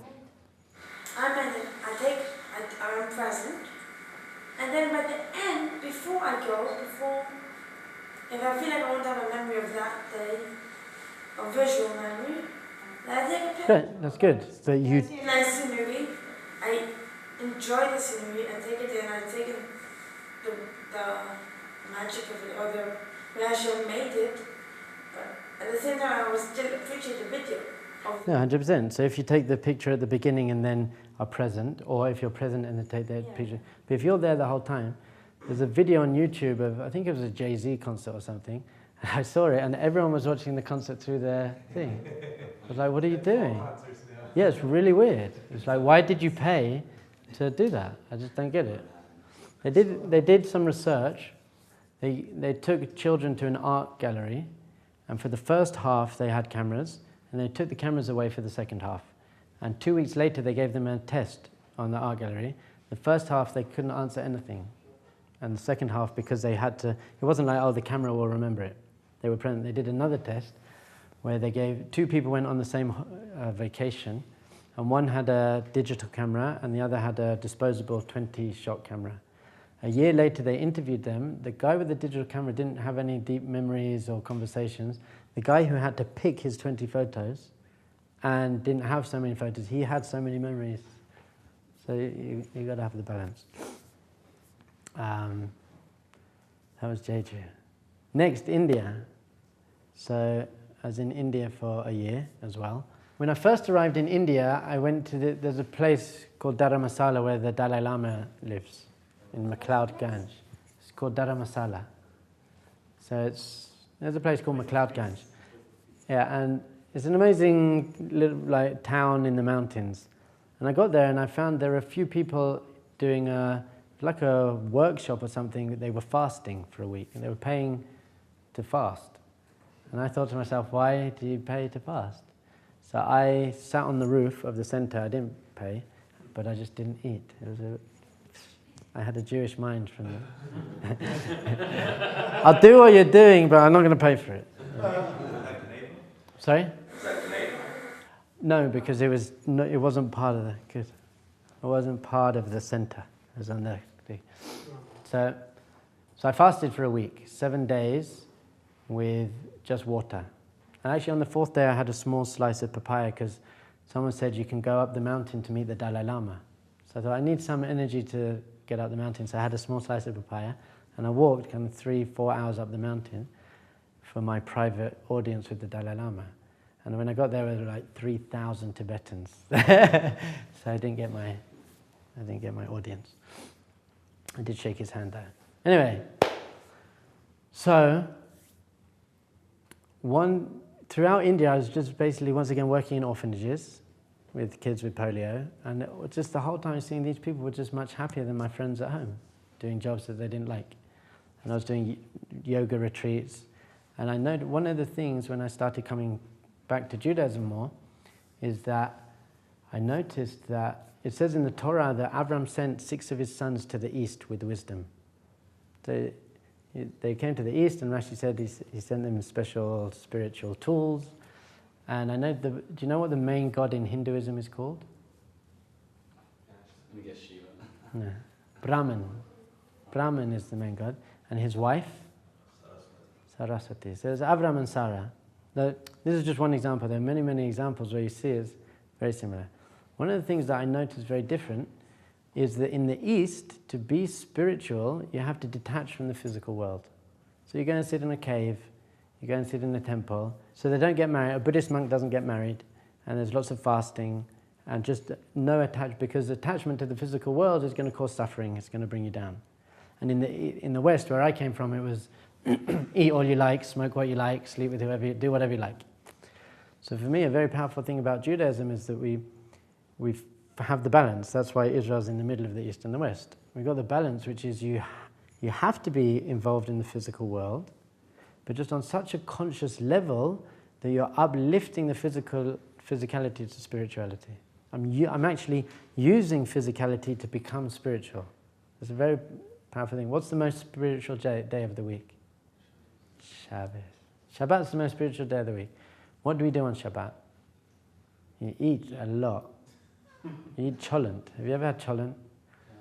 present, and then by the end, before I go, if I feel like I want to have a memory of that day, a visual memory, then I take a picture. Good, that's good. But I see a nice scenery, I enjoy the scenery, I take it in, I take it, the magic of it, or the way I should have made it, but at the same time I will still appreciate the video. Yeah, 100%. So if you take the picture at the beginning and then are present, or if you're present and then take the picture. But if you're there the whole time, there's a video on YouTube of, I think it was a Jay-Z concert or something. I saw it and everyone was watching the concert through their thing. I was like, what are you doing? Yeah, it's really weird. It's like, why did you pay to do that? I just don't get it. They did some research. They took children to an art gallery, and for the first half they had cameras, and they took the cameras away for the second half. And 2 weeks later, they gave them a test on the art gallery. The first half, they couldn't answer anything. And the second half, because they had to, it wasn't like, oh, the camera will remember it. They were present. They did another test where they gave, 2 people went on the same vacation, and one had a digital camera and the other had a disposable 20-shot camera. A year later, they interviewed them. The guy with the digital camera didn't have any deep memories or conversations. The guy who had to pick his 20 photos and didn't have so many photos, he had so many memories. So you got to have the balance. That was Jeju. Next, India. So I was in India for a year as well. When I first arrived in India, I went to there's a place called Dharamsala where the Dalai Lama lives, in McLeod Ganj. It's called Dharamsala. So there's a place called McLeod Ganj. Yeah, and it's an amazing little town in the mountains. And I got there and I found there were a few people doing a workshop or something. They were fasting for a week and they were paying to fast. And I thought to myself, why do you pay to fast? So I sat on the roof of the center. I didn't pay, but I just didn't eat. I had a Jewish mind from that. I'll do what you're doing, but I'm not going to pay for it. Sorry? Was that Canadian? No, because it wasn't part of it wasn't part of the center. It was on the. So I fasted for a week, 7 days, with just water. And actually on the 4th day I had a small slice of papaya because someone said you can go up the mountain to meet the Dalai Lama. So I thought I need some energy to get up the mountain, so I had a small slice of papaya and I walked kind of 3-4 hours up the mountain for my private audience with the Dalai Lama. And when I got there, there were like 3,000 Tibetans. So I didn't get my audience. I did shake his hand though. Anyway, so throughout India, I was just basically once again working in orphanages with kids with polio, and just the whole time seeing these people were just much happier than my friends at home, doing jobs that they didn't like. And I was doing yoga retreats, and I know one of the things when I started coming back to Judaism more is that I noticed that it says in the Torah that Abraham sent 6 of his sons to the east with wisdom. So they came to the east, and Rashi said he sent them special spiritual tools. And I know, do you know what the main god in Hinduism is called? Let me guess, Shiva. No. Brahman. Brahman is the main god. And his wife? Saraswati. So there's Abraham and Sarah. This is just one example. There are many, many examples where you see it's very similar. One of the things that I noticed very different is that in the East, to be spiritual, you have to detach from the physical world. So you go and sit in a cave, you go and sit in a temple. So they don't get married. A Buddhist monk doesn't get married, and there's lots of fasting, and just no attachment, because attachment to the physical world is going to cause suffering. It's going to bring you down. And in the West, where I came from, it was eat all you like, smoke what you like, sleep with whoever, do whatever you like. So for me, a very powerful thing about Judaism is that we have the balance. That's why Israel's in the middle of the East and the West. We've got the balance, which is you have to be involved in the physical world, but just on such a conscious level that you're uplifting the physicality to spirituality. I'm actually using physicality to become spiritual. It's a very powerful thing. What's the most spiritual day of the week? Shabbos. Shabbat's the most spiritual day of the week. What do we do on Shabbat? You eat a lot. You eat cholent. Have you ever had cholent?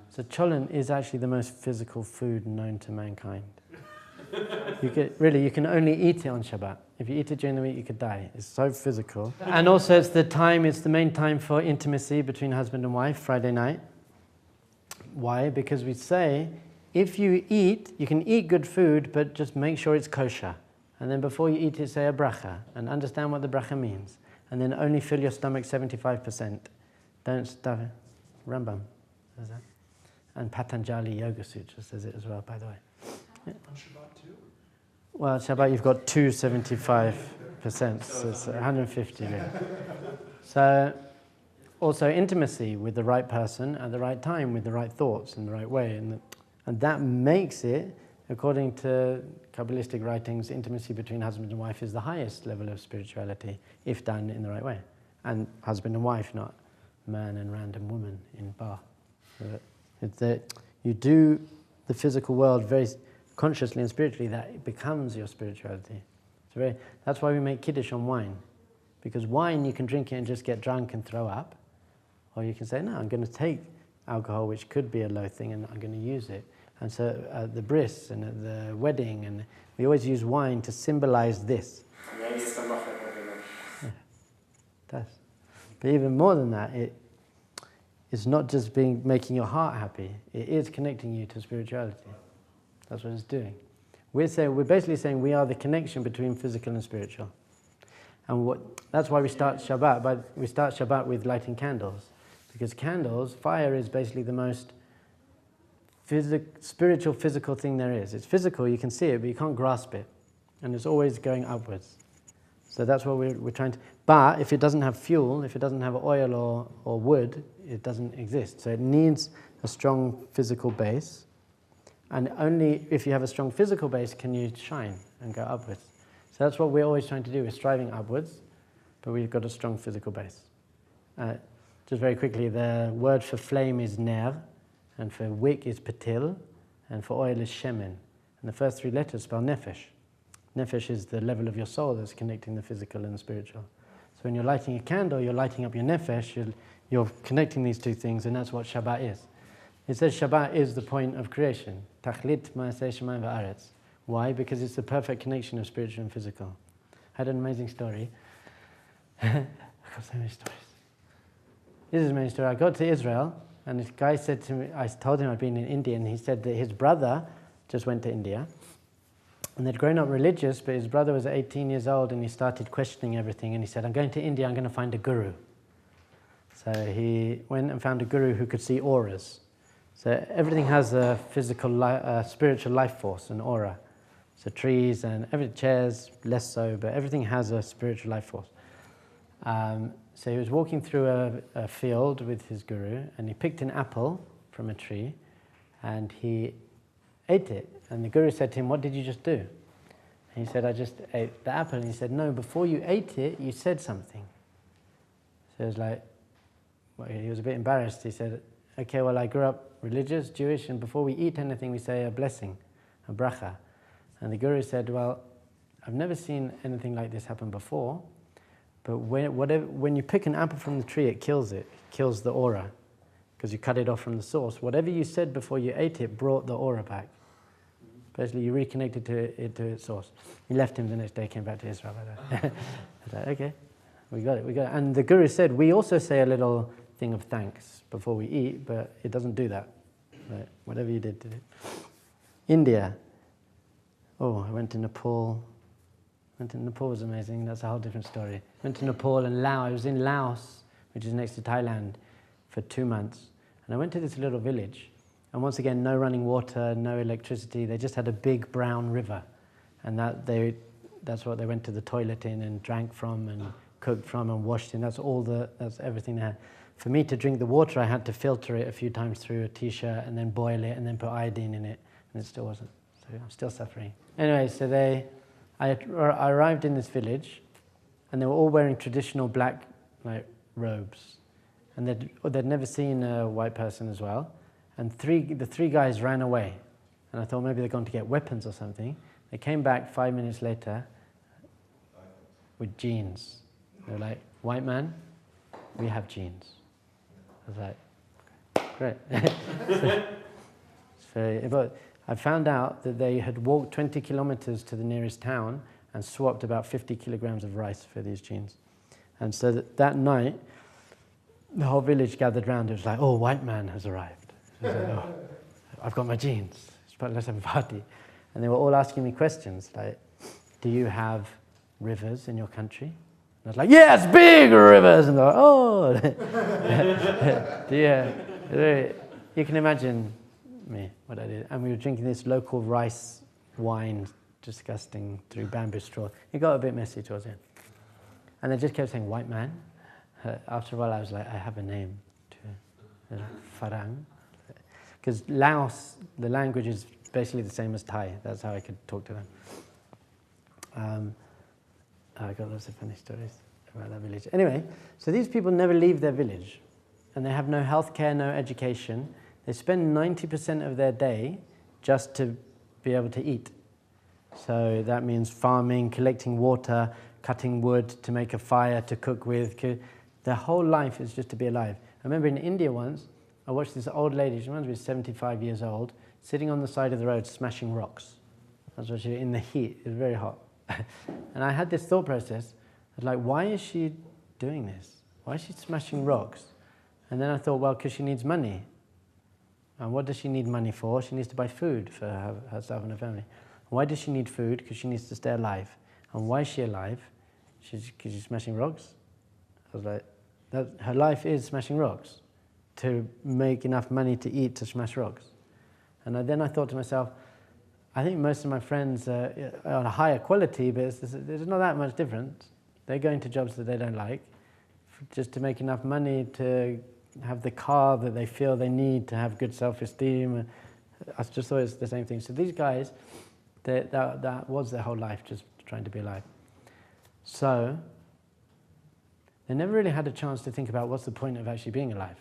So cholent is actually the most physical food known to mankind. You can only eat it on Shabbat. If you eat it during the week, you could die. It's so physical. And also it's the main time for intimacy between husband and wife, Friday night. Why? Because we say, if you eat, you can eat good food, but just make sure it's kosher. And then before you eat it, say a bracha, and understand what the bracha means. And then only fill your stomach 75%. Don't stuff it. Rambam says that. And Patanjali Yoga Sutra says it as well, by the way. On Shabbat too? Well, Shabbat you've got 275%, so it's 150 really. So, also intimacy with the right person at the right time, with the right thoughts in the right way. And that makes it, according to Kabbalistic writings, intimacy between husband and wife is the highest level of spirituality, if done in the right way. And husband and wife, not man and random woman in bar. So it's that you do the physical world very consciously and spiritually, that it becomes your spirituality. That's why we make Kiddush on wine. Because wine, you can drink it and just get drunk and throw up. Or you can say, no, I'm going to take alcohol, which could be a low thing, and I'm going to use it. And so at the bris and at the wedding, and we always use wine to symbolize this. Yeah, it does. But even more than that, it's not just making your heart happy. It is connecting you to spirituality. That's what it's doing. We're basically saying we are the connection between physical and spiritual. And that's why we start Shabbat with lighting candles. Because candles, fire is basically the most spiritual, physical thing there is. It's physical, you can see it, but you can't grasp it. And it's always going upwards. So that's what we're trying to... But if it doesn't have fuel, if it doesn't have oil or wood, it doesn't exist. So it needs a strong physical base. And only if you have a strong physical base can you shine and go upwards. So that's what we're always trying to do. We're striving upwards, but we've got a strong physical base. Just very quickly, the word for flame is ner, and for wick is patil, and for oil is shemen. And the first 3 letters spell nefesh. Nefesh is the level of your soul that's connecting the physical and the spiritual. So when you're lighting a candle, you're lighting up your nefesh, you're connecting these 2 things, and that's what Shabbat is. It says Shabbat is the point of creation. Tachlit ma'aseh shamayim va'aretz. Why? Because it's the perfect connection of spiritual and physical. I had an amazing story. I've got so many stories. This is an amazing story. I got to Israel, and this guy said to me, I told him I'd been in India, and he said that his brother just went to India, and they'd grown up religious, but his brother was 18 years old, and he started questioning everything, and he said, I'm going to India, I'm going to find a guru. So he went and found a guru who could see auras. So everything has a physical, spiritual life force, an aura. So trees and chairs, less so, but everything has a spiritual life force. So he was walking through a field with his guru, and he picked an apple from a tree, and he ate it. And the guru said to him, what did you just do? And he said, I just ate the apple. And he said, no, before you ate it, you said something. So it was like, well, he was a bit embarrassed. He said, okay, well, I grew up religious, Jewish, and before we eat anything, we say a blessing, a bracha. And the guru said, well, I've never seen anything like this happen before, but when you pick an apple from the tree, it kills the aura, because you cut it off from the source. Whatever you said before you ate it brought the aura back. Basically, you reconnected to its source. He left him the next day, came back to Israel. I was like, okay, we got it. And the guru said, we also say a little thing of thanks before we eat, but it doesn't do that. Right? Whatever you did to it. India. Oh, I went to Nepal. Nepal was amazing. That's a whole different story. Went to Nepal and Laos. I was in Laos, which is next to Thailand, for 2 months. And I went to this little village. And once again, no running water, no electricity. They just had a big brown river. And that's what they went to the toilet in and drank from and cooked from and washed in. That's everything they had. For me to drink the water, I had to filter it a few times through a t-shirt and then boil it and then put iodine in it. And it still wasn't. So I'm still suffering. Anyway, so I arrived in this village, and they were all wearing traditional black robes, and they'd never seen a white person as well. And the three guys ran away, and I thought maybe they're going to get weapons or something. They came back 5 minutes later with jeans. They were like, "White man, we have jeans." I was like, "Great." But I found out that they had walked 20 kilometers to the nearest town and swapped about 50 kilograms of rice for these jeans. And so that night, the whole village gathered round. It was like, oh, white man has arrived. Like, oh, I've got my jeans. Let's have a party. And they were all asking me questions like, do you have rivers in your country? And I was like, yes, big rivers. And they're like, oh. You can imagine what I did. And we were drinking this local rice wine, disgusting, through bamboo straw. It got a bit messy towards the end. And they just kept saying, white man. After a while, I was like, I have a name too. Farang. Because Laos, the language is basically the same as Thai. That's how I could talk to them. I got lots of funny stories about that village. Anyway, so these people never leave their village. And they have no healthcare, no education. They spend 90% of their day just to be able to eat. So that means farming, collecting water, cutting wood to make a fire to cook with. Their whole life is just to be alive. I remember in India once, I watched this old lady, she must be 75 years old, sitting on the side of the road smashing rocks. That's what she did in the heat. It was very hot. And I had this thought process, I was like, why is she doing this? Why is she smashing rocks? And then I thought, well, because she needs money. And what does she need money for? She needs to buy food for herself and her family. Why does she need food? Because she needs to stay alive. And why is she alive? Because she's smashing rocks. I was like, her life is smashing rocks. To make enough money to eat, to smash rocks. And then I thought to myself, I think most of my friends are on a higher quality, but there's not that much difference. They're going to jobs that they don't like, just to make enough money to have the car that they feel they need to have good self-esteem. I just thought it's the same thing. So these guys, that was their whole life, just trying to be alive. So they never really had a chance to think about what's the point of actually being alive.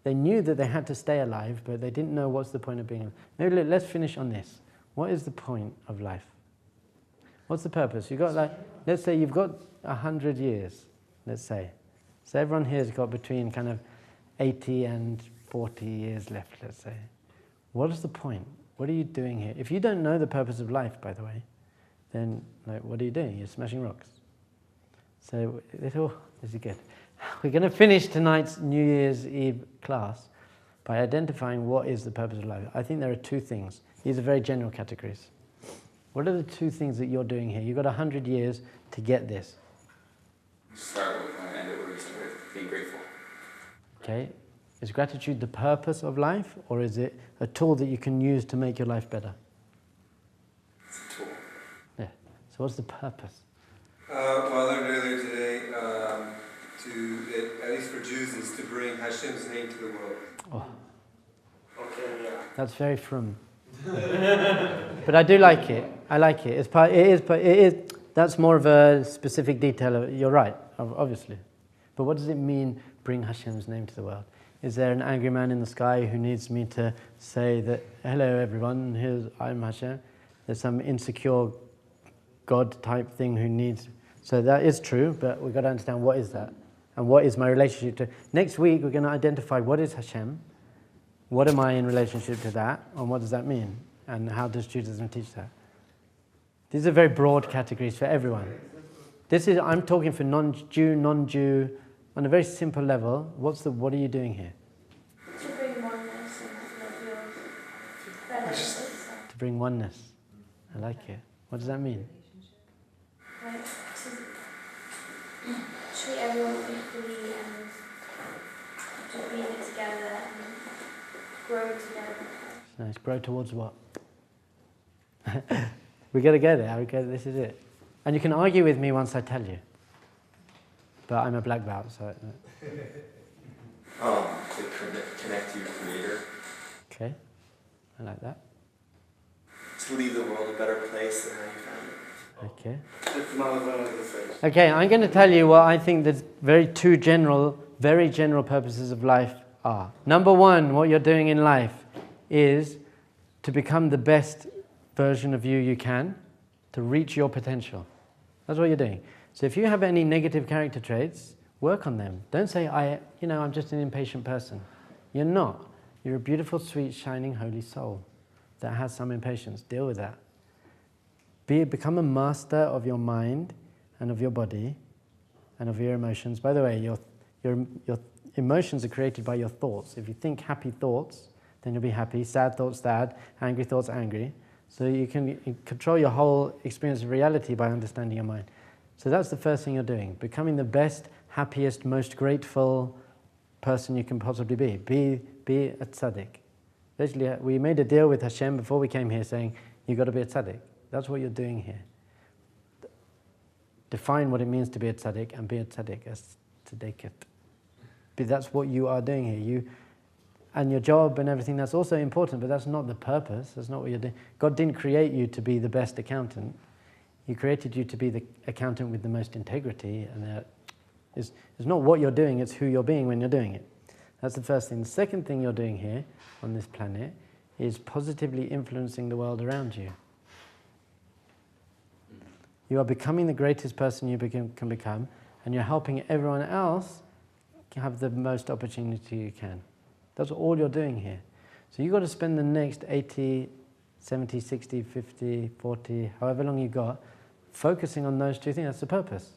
They knew that they had to stay alive, but they didn't know what's the point of being alive. Maybe let's finish on this. What is the point of life? What's the purpose? Let's say you've got 100 years, let's say. So everyone here has got between kind of 80 and 40 years left, let's say. What is the point? What are you doing here? If you don't know the purpose of life, by the way, then like, what are you doing? You're smashing rocks. So this is good. We're going to finish tonight's New Year's Eve class by identifying what is the purpose of life. I think there are two things. These are very general categories. What are the two things that you're doing here? You've got 100 years to get this. Start with and end it where you started, being grateful. Okay. Is gratitude the purpose of life, or is it a tool that you can use to make your life better? It's a tool. Yeah. So what's the purpose? Well, I learned earlier today at least for Jews, is to bring Hashem's name to the world. Oh, Okay, yeah. that's very frum. But I do like it. I like it. It is. That's more of a specific detail. You're right, obviously. But what does it mean, bring Hashem's name to the world? Is there an angry man in the sky who needs me to say that, hello everyone, I'm Hashem? There's some insecure God type thing who needs... So that is true, but we've got to understand what is that? And what is my relationship to... Next week we're going to identify what is Hashem, what am I in relationship to that, and what does that mean? And how does Judaism teach that? These are very broad categories for everyone. I'm talking for non-Jew, non-Jew, on a very simple level. What are you doing here? To bring oneness and not your To bring oneness. I like it. What does that mean? like to treat everyone equally and just being it together and grow together. Nice. Grow towards what? We got to get it. This is it. And you can argue with me once I tell you. But I'm a black belt, so... To connect to your Creator. Okay. I like that. To leave the world a better place than how you found it. Okay. It's not as long as it says. Okay, I'm going to tell you what I think the very general purposes of life are. Number one, what you're doing in life is to become the best version of you can, to reach your potential. That's what you're doing. So if you have any negative character traits, work on them. Don't say, I'm just an impatient person. You're not. You're a beautiful, sweet, shining, holy soul that has some impatience. Deal with that. Become a master of your mind and of your body and of your emotions. By the way, your emotions are created by your thoughts. If you think happy thoughts, then you'll be happy. Sad thoughts, sad. Angry thoughts, angry. So you can control your whole experience of reality by understanding your mind. So that's the first thing you're doing. Becoming the best, happiest, most grateful person you can possibly be. Be a tzaddik. Basically, we made a deal with Hashem before we came here saying, you've got to be a tzaddik. That's what you're doing here. Define what it means to be a tzaddik and be a tzaddik, as tzaddikat. That's what you are doing here. And your job and everything, that's also important, but that's not the purpose. That's not what you're doing. God didn't create you to be the best accountant. He created you to be the accountant with the most integrity, and it's not what you're doing, it's who you're being when you're doing it. That's the first thing. The second thing you're doing here on this planet is positively influencing the world around you. You are becoming the greatest person you can become, and you're helping everyone else have the most opportunity you can. That's all you're doing here. So you've got to spend the next 80, 70, 60, 50, 40, however long you've got, focusing on those two things. That's the purpose.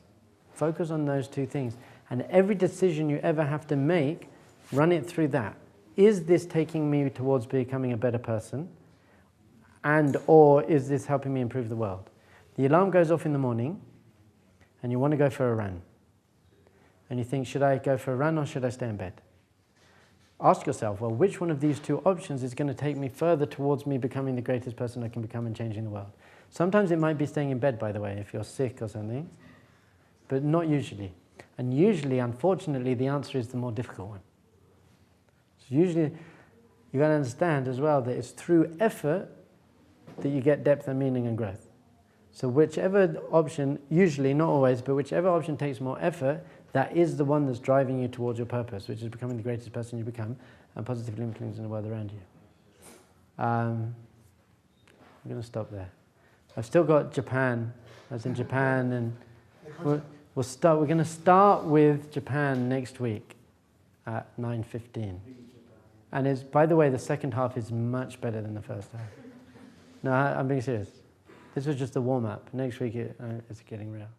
Focus on those two things. And every decision you ever have to make, run it through that. Is this taking me towards becoming a better person? Or is this helping me improve the world? The alarm goes off in the morning, and you want to go for a run. And you think, should I go for a run or should I stay in bed? Ask yourself, well, which one of these two options is going to take me further towards me becoming the greatest person I can become and changing the world? Sometimes it might be staying in bed, by the way, if you're sick or something, but not usually. And usually, unfortunately, the answer is the more difficult one. So usually, you've got to understand as well that it's through effort that you get depth and meaning and growth. So whichever option, usually, not always, but whichever option takes more effort, that is the one that's driving you towards your purpose, which is becoming the greatest person you become and positively influencing the world around you. I'm going to stop there. I've still got Japan. I was in Japan, and we're going to start with Japan next week at 9:15. And by the way, the second half is much better than the first half. No, I'm being serious. This was just a warm-up. Next week it's getting real.